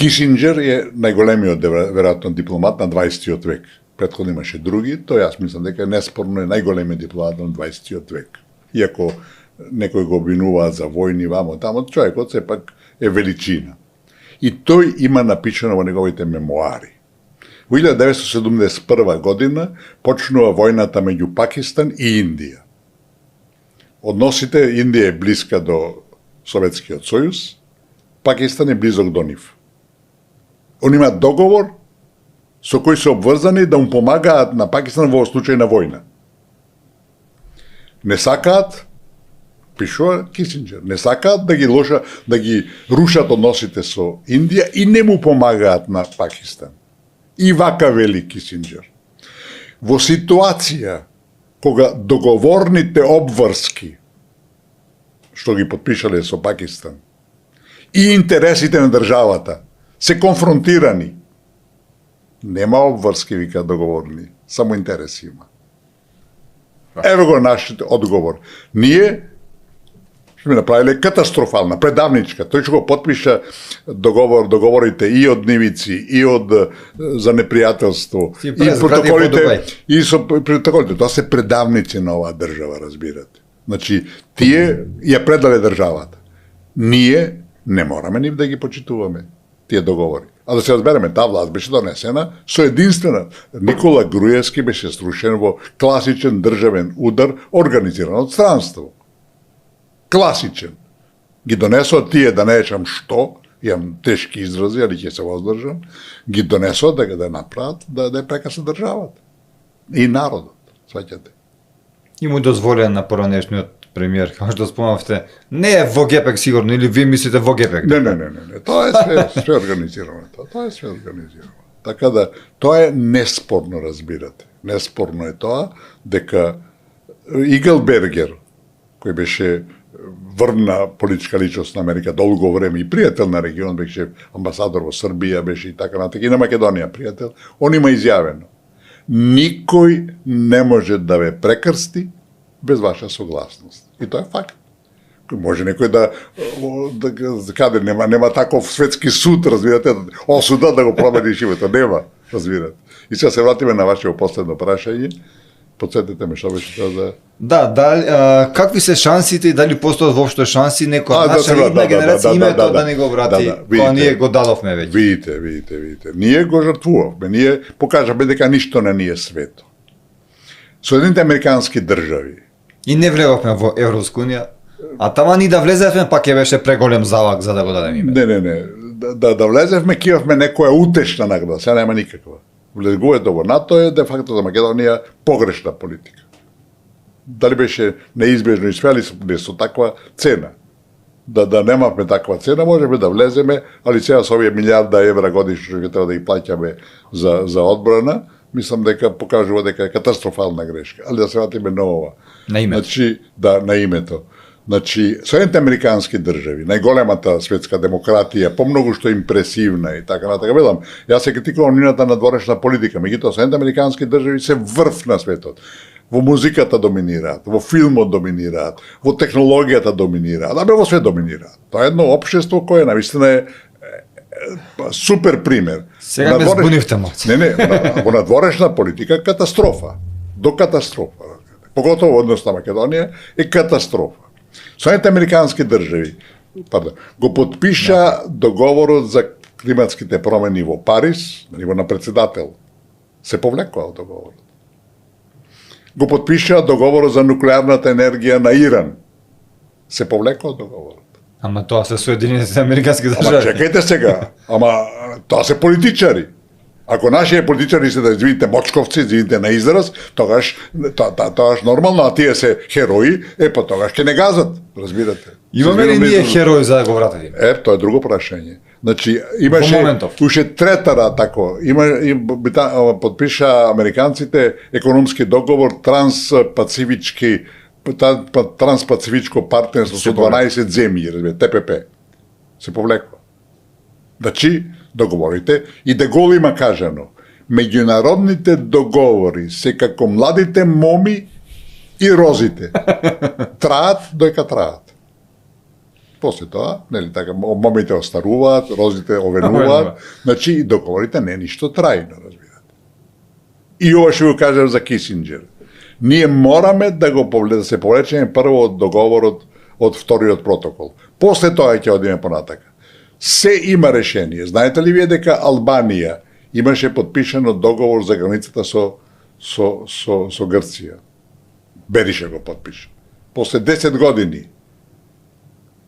Кисинџер е најголемиот веројатно дипломат на 20 век. Претходно имаше други, тој јас мислам дека неспорно е најголемиот дипломат на 20 век. Иако некој го обвинуваат за војни вамо тамо, човекот сепак е величина. И тој има напишано во неговите мемуари. Во 1971 година почнува војната меѓу Пакистан и Индија. Односите, Индија е блиска до Советскиот сојуз, Пакистан е близок до нив. Они имаат договор со кој се обврзани да му помагаат на Пакистан во случај на војна. Не сакаат, пишува Кисинџер, не сакаат да ги рушат односите со Индија и не му помагаат на Пакистан. И вака вели Кисинџер. Во ситуација кога договорните обврски што ги подпишале со Пакистан и интересите на државата се конфронтирани, нема обврски, вика, договорни, само интереси има. Ево го нашите одговор. Ние сме направиле катастрофална, предавничка. Тој што го подпиша договорите и од нивици, и од за непријателство, и протоколите, тоа се предавници на оваа држава, разбирате. Значи, тие ја предале државата. Ние не мораме нив да ги почитуваме тие договори. А да се разбереме, таа власт беше донесена со единствена. Никола Груевски беше срушен во класичен државен удар организиран од странство. Класичен. Ги донесоа тие, да не речам што, имам тешки изрази, али ќе се воздржам, ги донесоа да да направат, да ја прекаса државата. И народот, сваќате. И му дозволен на првонешниот премиер, како што спомнавте, не е во ГПЕК сигурно, или ви мислите во ГПЕК? Не. Тоа е све организирано. Тоа е све организирано. Така да, тоа е неспорно, разбирате. Неспорно е тоа дека Игел Бергер, кој беше врвна политичка личност на Америка долго време и пријател на регион, беше амбасадор во Србија, беше и така натака, и на Македонија пријател, он има изјавено: никој не може да ве прекрсти без ваша согласност. И тоа е факт. Може некој да каде нема таков светски суд, разбирате, осуда да го промени животот, нема, разбирате. И сега се вратиме на вашето последно прашање. Подсетете ме што беше тоа за... Да, какви се шансите и дали постојат воопшто шанси некоја наша идна генерација името да не го врати, кога ние го дадовме веќе. Видите. Ние го жртвувавме, ние покажавме дека ништо не ни е свето. Соединените американски држави. И не влеговме во Европска унија, а таман и да влезевме пак ќе беше преголем залак за да го дадеме името. Не. Да влезевме, кивавме некоја утешна награда, сега нема никаква. Влегувањето во НАТО е де факто за Македонија погрешна политика. Дали беше неизбежно и свели со таква цена? Да немавме таква цена, можеме да влеземе, али сега со овие милиарда евра годишно што треба да ги плаќаме за одбрана, мислам дека покажува дека е катастрофална грешка. Али да се вратиме на ова. На името. Значи, на името. Значи, Соединените американски држави, најголемата светска демократија, помногу што импресивна и така натака, велам, јас се критикувам нивната надворешна политика, меѓутоа Соединените американски држави се врв на светот. Во музиката доминираат, во филмот доминираат, во технологијата доминираат, во све доминираат. Тоа е едно општество кое навистина е супер пример. Сега ме збунивте моци. Не, во надворешна политика катастрофа. До катастрофа. Поготово однос на Македонија е катастрофа. Соединените американски држави го подпиша договорот за климатските промени во Париз, на ниво на председател. Се повлекува од договорот. Го подпиша договорот за нуклеарната енергија на Иран. Се повлекува од договорот. Ама тоа се Соединените американски држави. Ама чекајте сега, тоа се политичари. Ако нашите политичари се да извините мочковци, извините на израз, тогаш нормално, а тие се херои, тогаш ќе не газат, разбирате. Имаме ли ние херои за да го вратиме? Тоа е друго прашање. Значи, имаше уште третара тако, подпиша американците економски договор транспацифичко партнерство со 12 земји, разбирате, ТПП. Се повлекува. Значи, договорите, и де Гол има кажано, меѓународните договори се како младите моми и розите. Траат доека траат. После тоа, нели така, момите остаруваат, розите овенуваат, значи договорите не е ништо трајно, разбирате. И ова ќе го кажам за Кисинџер. Ние мораме да се повлечеме прво од договорот од вториот протокол. После тоа ќе одиме понатака. Се има решение. Знаете ли вие дека Албанија имаше подпишано договор за границата со Грција? Берише го подпиша. После 10 години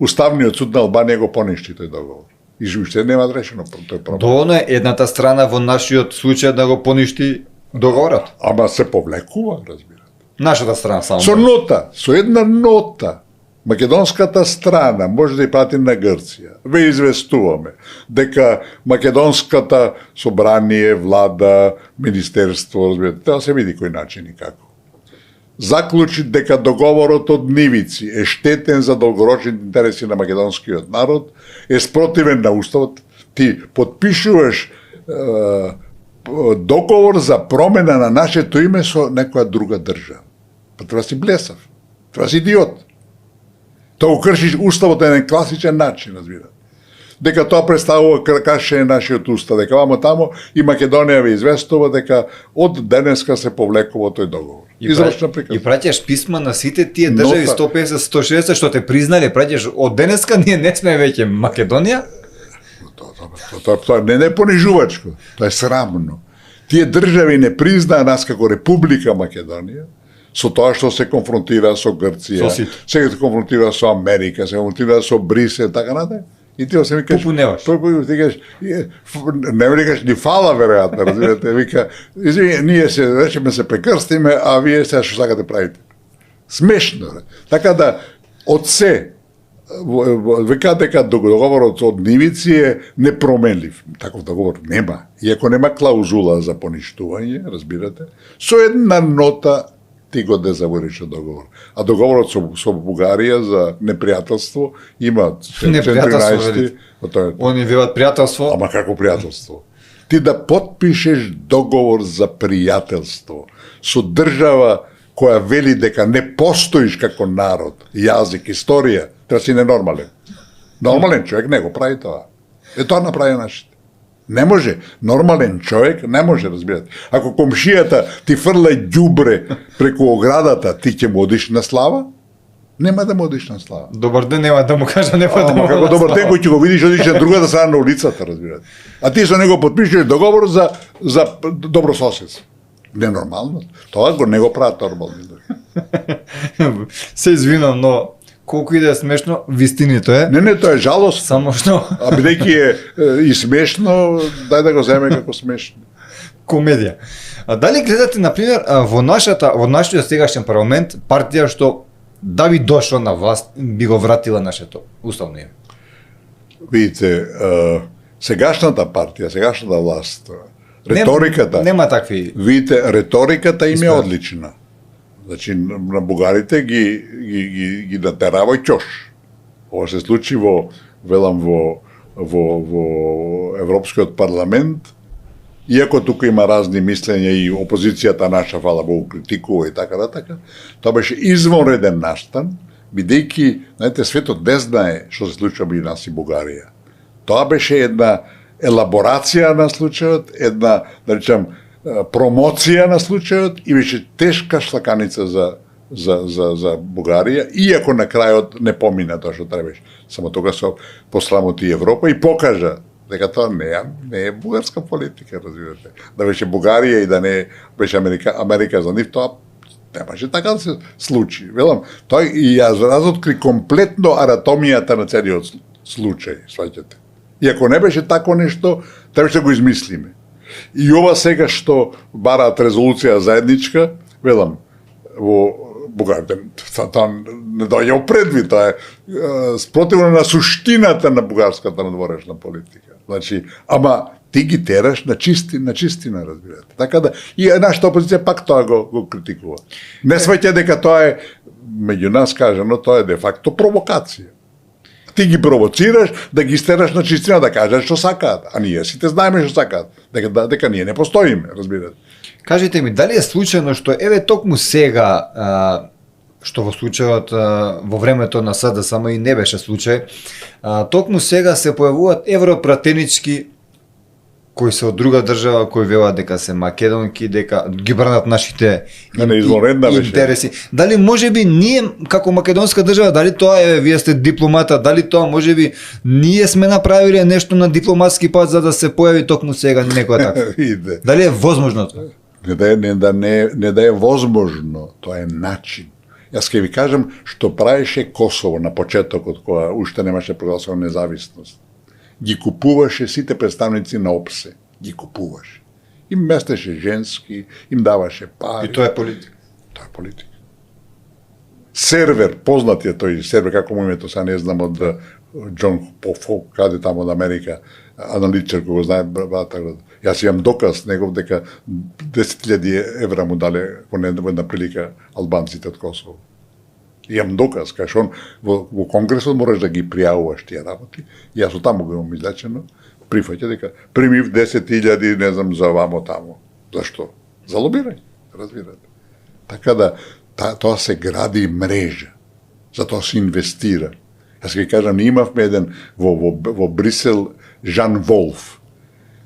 Уставниот суд на Албанија го поништи тој договор. И уште нема решено тој проблем. Доволно е едната страна во нашиот случај да го поништи договорот. Ама се повлекува, разбирате. Нашата страна само. Со нота, со една нота. Македонската страна може да ја прати на Грција. Ве известуваме дека македонската собрание, влада, министерство, разбирате, тоа се види кој начин и како. Заклучи дека договорот од нивици е штетен за долгорочните интереси на македонскиот народ, е спротивен на уставот, ти подпишуваш договор за промена на нашето име со некоја друга држава. Па треба си блесав, треба си идиот. Тоа кршиш уставот на еден класичен начин, разбира. Дека тоа представува кршење нашиот устав, дека вамо тамо и Македонија ве известува дека од денеска се повлекува тој договор. И праќаш писма на сите тие држави 150-160 што те признале, праќаш од денеска ние не сме веќе Македонија? Тоа не е понижувачко, тоа е срамно. Тие држави не признаа нас како Република Македонија, со тоа што се конфронтира со Грција, се конфронтира со Америка, се конфронтира со Брисел, така натаму. И ти се викаш, ти кажеш, не ми викаш ни фала, веројатно, разбирате, вика, извини, ние се речеме се прекрстиме, а вие сега што сакате правите. Смешно, така да, од се, вика дека договорот од нивици е непроменлив. Таков договор нема. Иако нема клаузула за поништување, разбирате, со една нота ти го дезавориша договор. А договорот со Бугарија за непријателство има 13. Они велат пријателство. Ама како пријателство? Ти да подпишеш договор за пријателство со држава која вели дека не постоиш како народ, јазик, историја, треба си ненормален. Нормален човек не го прави тоа. Тоа направи нашите. Не може. Нормален човек не може, разбирате. Ако комшијата ти фрла ѓубре преку оградата, ти ќе му одиш на слава? Нема да му одиш на слава. Добар ден нема да му кажа, нема да му. Како добар ден кој ќе го видиш, одиш на другата страна на улицата, разбирате. А ти со него подпишеш договор за добро соседство. Ненормално. Тоа го не го прават нормални. Се извинам, но колку и да е смешно, вистинито е. Не, тоа е жалост. Само што... А бидејќи е и смешно, дај да го земе како смешно. Комедија. А дали гледате, например, во нашиот сегашен парламент, партија што да би дошла на власт, би го вратила нашето уставно име? Видите, сегашната партија, сегашната власт, реториката... Нема такви... Видите, реториката им е одлична. Значи, на бугарите ги натерава ќош. Ова се случи во Европскиот парламент, иако тука има разни мислења и опозицијата наша, фала Богу, критикува и така, тоа беше извонреден настан, бидејќи, знаете, светот не знае што се случува меѓу нас и Бугарија. Тоа беше една елаборација на случајот, една, да речам, промоција на случајот и беше тешка шлаканица за Бугарија, иако на крајот не помина тоа што требаше. Само тога се посрамоти Европа и покажа дека тоа не е бугарска политика, разбирате. Да беше Бугарија и да не беше Америка за нив, тоа немаше така да се случи. Велам, тој и ја разоткри комплетно анатомијата на целиот случај, сваќате. И ако не беше тако нешто, требаше да го измислиме. И ова сега што бараат резолуција заедничка, велам, во Бугарите, тоа не доаѓа во предвид, тоа е спротивно на суштината на бугарската надворешна политика. Значи, ама ти ги тераш на чистина, разбирате. Така да, и нашата опозиција пак тоа го критикува. Не сваќа дека тоа е, меѓу нас кажано, тоа е де факто провокација. Ти ги провоцираш да ги стераш на чистина, да кажат што сакаат, а ние сите знаеме што сакаат, дека ние не постоиме, разбирате. Кажете ми, дали е случајно што еве токму сега што во случајот во времето на СДСМ и не беше случај. Токму сега се појавуваат европратенички кои се од друга држава, кои велат дека се македонки, дека ги бранат нашите интереси. Дали можеби ние како македонска држава, дали тоа е, вие сте дипломата, дали тоа можеби ние сме направиле нешто на дипломатски пат за да се појави токму сега некоја така? Дали е возможно тоа? Не да е возможно, тоа е начин. Јас ќе ви кажам што правеше Косово на почетокот кога уште немаше прогласена независност. Ги купуваше сите представници на ОПСЕ. Ги купуваше. Им местеше женски, им даваше пари. И тоа е политика. Тоа е политика. Сервер, познат е тој сервер, како му името, сега не знам, од Джон Пофо, каде таму од Америка, аналитичар, кој го знае, јас имам доказ негов дека 10.000 евра му дале во една прилика албанците од Косово. Имам доказ, кај што во Конгресот мораш да ги пријавуваш тие работи. Јас од таму го имам излечено, прифаќа дека примив 10.000, не знам, за вамо таму. Зашто? За лобирање, разбирате. Така да, тоа се гради мрежа, за тоа се инвестира. Јас ќе кажам, имавме еден во Брисел, Жан Волф,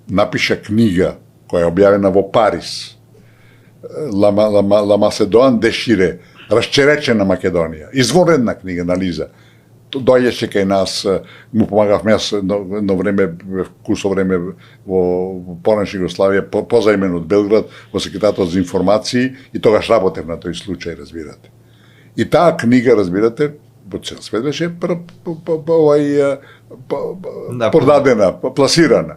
напиша книга која е објавена во Париз, Ла Маседоан Дешире, Расчеречена Македонија. Изворедна книга, анализа. Дојдеше кај нас, му помагавме јас едно време, кусо време во поранешна Југославија, позаимен од Белград, во секретарот за информации, и тогаш работев на тој случај, разбирате. И таа книга, разбирате, во цел свет беше продадена, пласирана.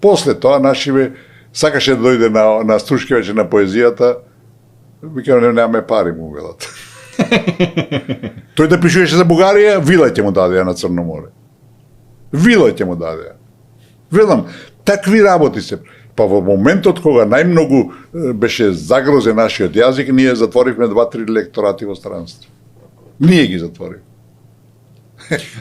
После тоа нашиве сакаше да дојде на стручки вече на поезијата, викам, немаме пари, му велат. Тој да пишуваше за Бугарија, вила ќе му дадеа на Црно море. Вила ќе му дадеа. Велам, такви работи се. Па во моментот кога најмногу беше загрозен нашиот јазик, ние затворивме 2-3 лекторати во странство. Ние ги затворивме.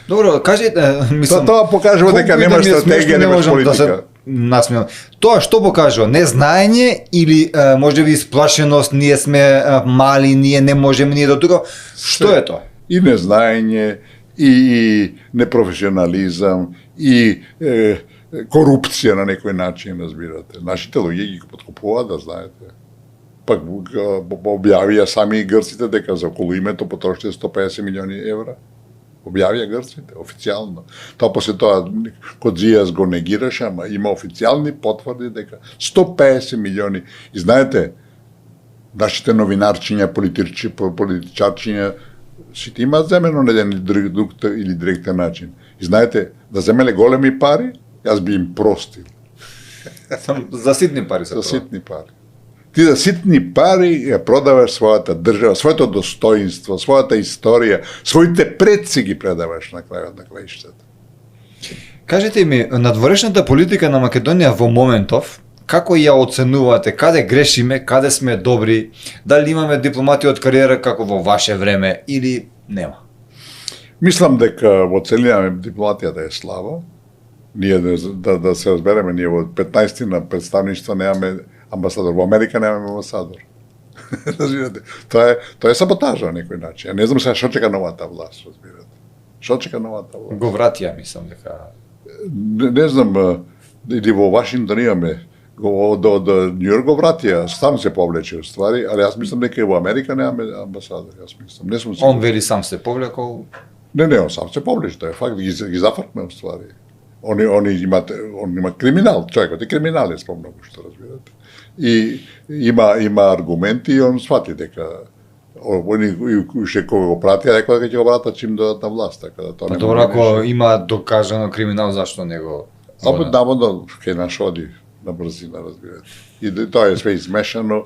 Добро, кажете, мислам, Тоа покажува дека нема стратегија, нема политика. Насмеам. Тоа што покажува? Незнаење или можеби исплашеност, ние сме мали, ние не можеме ние до тука? Што е тоа? И незнаење, и непрофесионализам, и корупција на некој начин, разбирате. Нашите луѓе ги подкупуваат, да знаете. Пак објавија сами грците дека за околу името потрошите 150 милиони евра. Објавија грците, официјално. Тоа после тоа Кодзијас го негираше, ама има официјални потврди дека 150 милиони. И знаете, нашите новинарчиња, политичарчиња, сите имаат земено на еден друг или директен начин. И знаете, да земеле големи пари, јас би им простил. За ситни пари се тоа. За ситни пари. Ти за ситни пари ја продаваш својата држава, своето достоинство, својата историја, своите предци ги предаваш на крајот на краиштата. Кажете ми, надворешната политика на Македонија во моментов, како ја оценувате, каде грешиме, каде сме добри, дали имаме дипломати од кариера како во ваше време или нема? Мислам дека во целина дипломатијата е слаба. Ние да се разбереме, ние во 15 на представништва немаме амбасадор. Во Америка немаме амбасадор. Разбирате? Тоа е саботажа на некој начин. Не знам сега што чека новата власт, разбирате. Што чека новата власт? Го вратија, мислам дека. Не знам, или во Вашингтон имаме, од Њујорк го вратија, сам се повлече ствари, али јас мислам дека и во Америка немаме амбасадор, јас мислам. Не сум сигурен. Он вели сам се повлекол. Не, он сам се повлече, тоа е факт, ги зафркме ствари. Они има криминал, човекот е криминалец по многу што разбирате. И има аргументи и он свати дека они уште кога го пратија, рекоа дека ќе го вратат чим додат на власт, така да тоа не. Добро, ако има докажано криминал, зашто не го? Опет наводно ќе нас оди на брзина, разбирате. И тоа е све измешано.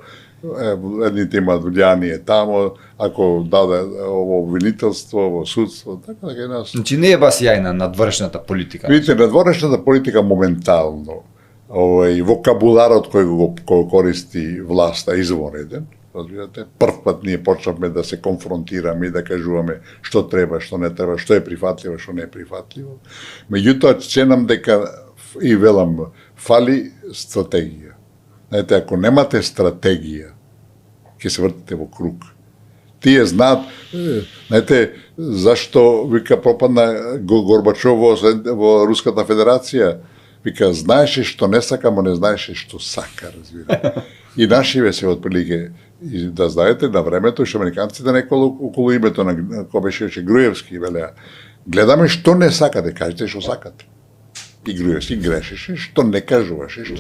Едните имаат влијание тамо, ако даде ово обвинителство, во судство, така да ќе нас. Значи не е бас јајна надворешната политика. Видите, надворешната политика моментално, вокабуларот кој го користи власта извореден, разбирате, прв пат ние почнавме да се конфронтираме и да кажуваме што треба, што не треба, што е прифатливо, што не е прифатливо. Меѓутоа, ценам дека и велам, фали стратегија. Знаете, ако немате стратегија, ќе се вртите во круг. Тие знаат, знаете, зашто вика пропадна Горбачов во Руската Федерација? Вика, знаеше што не сака, но не знаеше што сака, разбира. И нашиве се отприлике. И да знаете, на времето, што американците неколу околу името на кој беше Груевски, велеа, гледаме што не сакате, кажете што сакате. И Груевски грешеше, што не кажуваше, што